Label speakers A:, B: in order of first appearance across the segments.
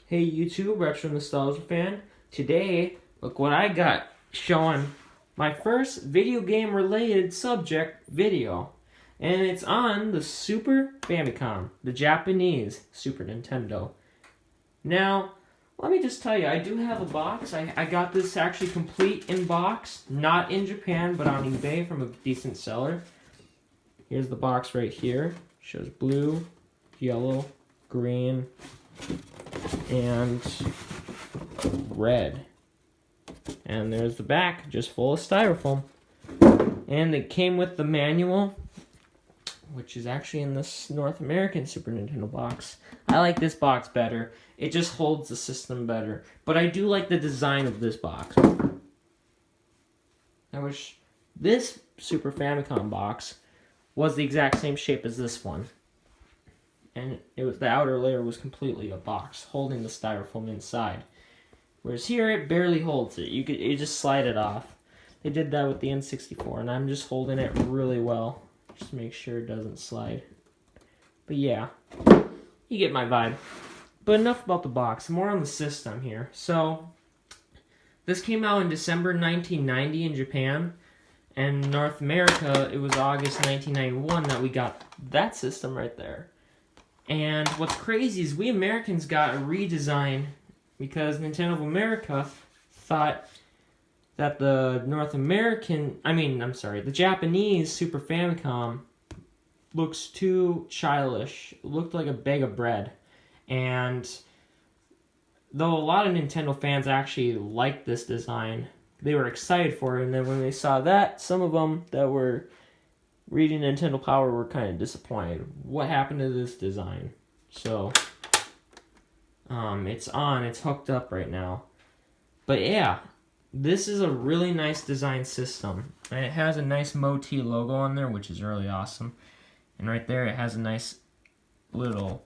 A: Hey YouTube, Retro Nostalgia fan. Today, look what I got, showing my first video game related subject video. And it's on the Super Famicom, the Japanese Super Nintendo. Now, let me just tell you, I do have a box. I got this actually complete in box, not in Japan, but on eBay from a decent seller. Here's the box right here. Shows blue, yellow, green, and red. And there's the back, just full of styrofoam. And it came with the manual, which is actually in this North American Super Nintendo box. I like this box better. It just holds the system better. But I do like the design of this box. I wish this Super Famicom box was the exact same shape as this one. And the outer layer was completely a box holding the styrofoam inside. Whereas here it barely holds it. You just slide it off. They did that with the N64, and I'm just holding it really well, just to make sure it doesn't slide. But yeah, you get my vibe. But enough about the box. More on the system here. So this came out in December 1990 in Japan, and North America it was August 1991 that we got that system right there. And what's crazy is we Americans got a redesign because Nintendo of America thought that the the Japanese Super Famicom looks too childish. It looked like a bag of bread. And though a lot of Nintendo fans actually liked this design, they were excited for it. And then when they saw that, some of them that were reading Nintendo Power were kind of disappointed. What happened to this design? So, it's hooked up right now. But yeah, this is a really nice design system. And it has a nice MOT logo on there, which is really awesome. And right there, it has a nice little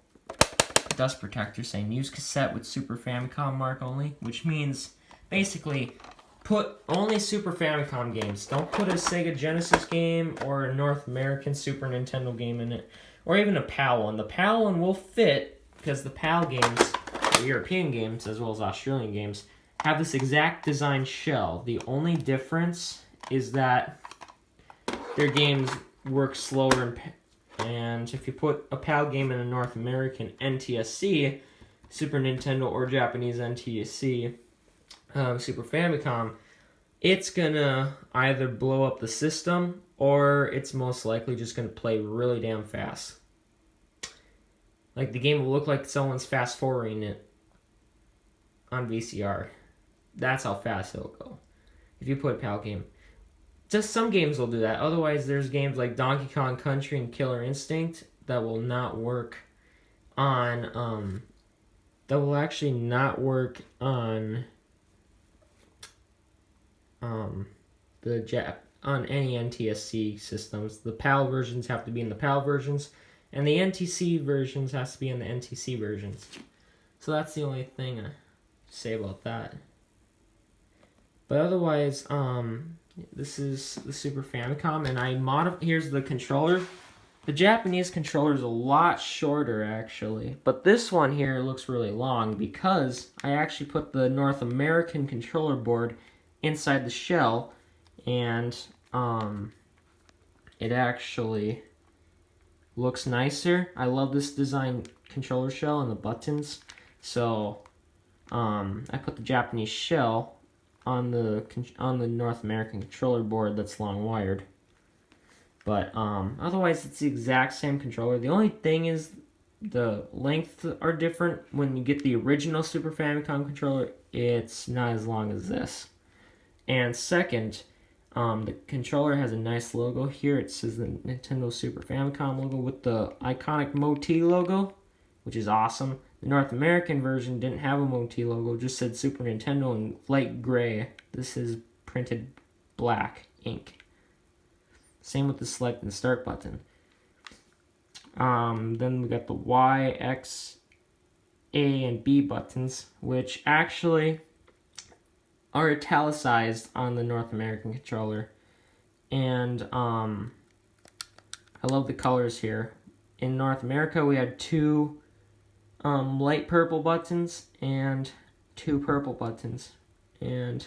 A: dust protector saying use cassette with Super Famicom mark only, which means basically put only Super Famicom games. Don't put a Sega Genesis game or a North American Super Nintendo game in it, or even a PAL one. The PAL one will fit because the PAL games, the European games as well as Australian games, have this exact design shell. The only difference is that their games work slower, and if you put a PAL game in a North American NTSC, Super Nintendo or Japanese NTSC, Super Famicom, it's gonna either blow up the system or it's most likely just gonna play really damn fast. Like the game will look like someone's fast forwarding it on VCR. That's how fast it'll go if you put a PAL game. Just some games will do that. Otherwise, there's games like Donkey Kong Country and Killer Instinct that will not work on on any NTSC systems. The PAL versions have to be in the PAL versions, and the NTC versions has to be in the NTC versions. So that's the only thing I say about that. But otherwise, this is the Super Famicom, and here's the controller. The Japanese controller is a lot shorter, actually. But this one here looks really long because I actually put the North American controller board inside the shell, and it actually looks nicer. I love this design controller shell and the buttons. So I put the Japanese shell on the North American controller board that's long wired. But otherwise, it's the exact same controller. The only thing is the lengths are different. When you get the original Super Famicom controller, it's not as long as this. And second, the controller has a nice logo here. It says the Nintendo Super Famicom logo with the iconic MOT logo, which is awesome. The North American version didn't have a MOT logo, just said Super Nintendo in light gray. This is printed black ink. Same with the select and start button. Then we got the Y, X, A, and B buttons, which actually are italicized on the North American controller. And I love the colors here. In North America, we had two light purple buttons and 2 purple buttons, and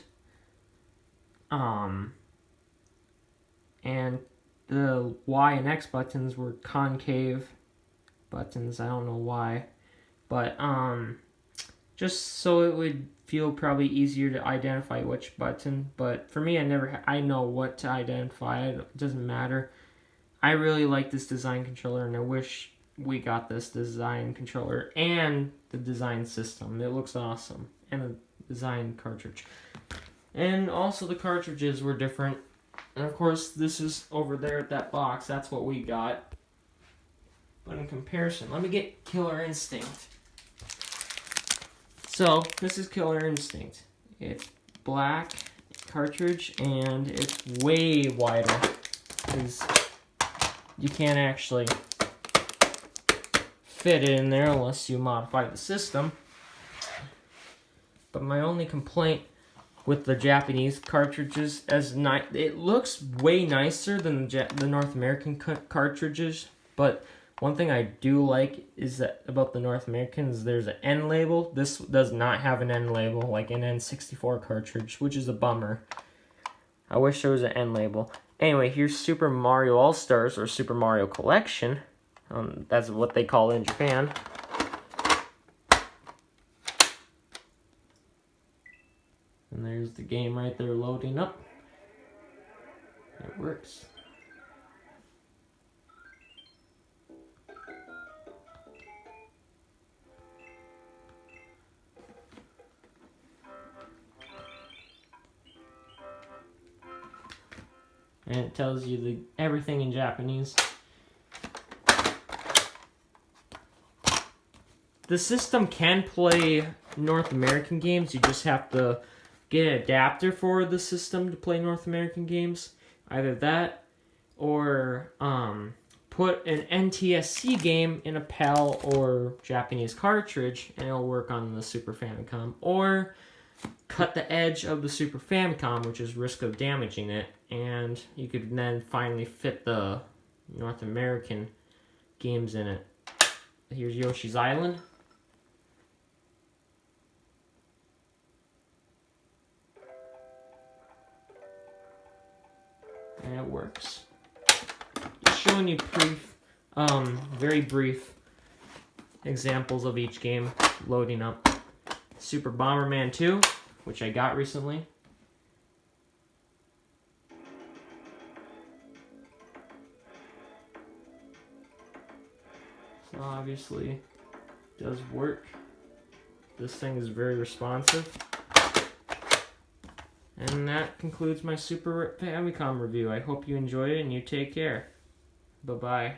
A: the Y and X buttons were concave buttons. I don't know why, but just so it would feel probably easier to identify which button. But for me, I know what to identify. It doesn't matter. I really like this design controller, and I wish we got this design controller and the design system. It looks awesome, and the design cartridge. And also the cartridges were different. And of course, this is over there at that box. That's what we got. But in comparison, let me get Killer Instinct. So, this is Killer Instinct. It's black cartridge, and it's way wider, because you can't actually fit it in there unless you modify the system. But my only complaint with the Japanese cartridges, it looks way nicer than the North American cartridges, but one thing I do like is that about the North Americans, there's an N label. This does not have an N label like an N64 cartridge, which is a bummer. I wish there was an N label. Anyway, here's Super Mario All-Stars, or Super Mario Collection. That's what they call it in Japan. And there's the game right there loading up. It works. And it tells you everything in Japanese. The system can play North American games. You just have to get an adapter for the system to play North American games. Either that, or put an NTSC game in a PAL or Japanese cartridge, and it'll work on the Super Famicom. Or cut the edge of the Super Famicom, which is risk of damaging it, and you could then finally fit the North American games in it. Here's Yoshi's Island. And it works. Just showing you very brief examples of each game loading up. Super Bomberman 2, which I got recently. So obviously does work. This thing is very responsive. And that concludes my Super Famicom review. I hope you enjoyed it and you take care. Bye-bye.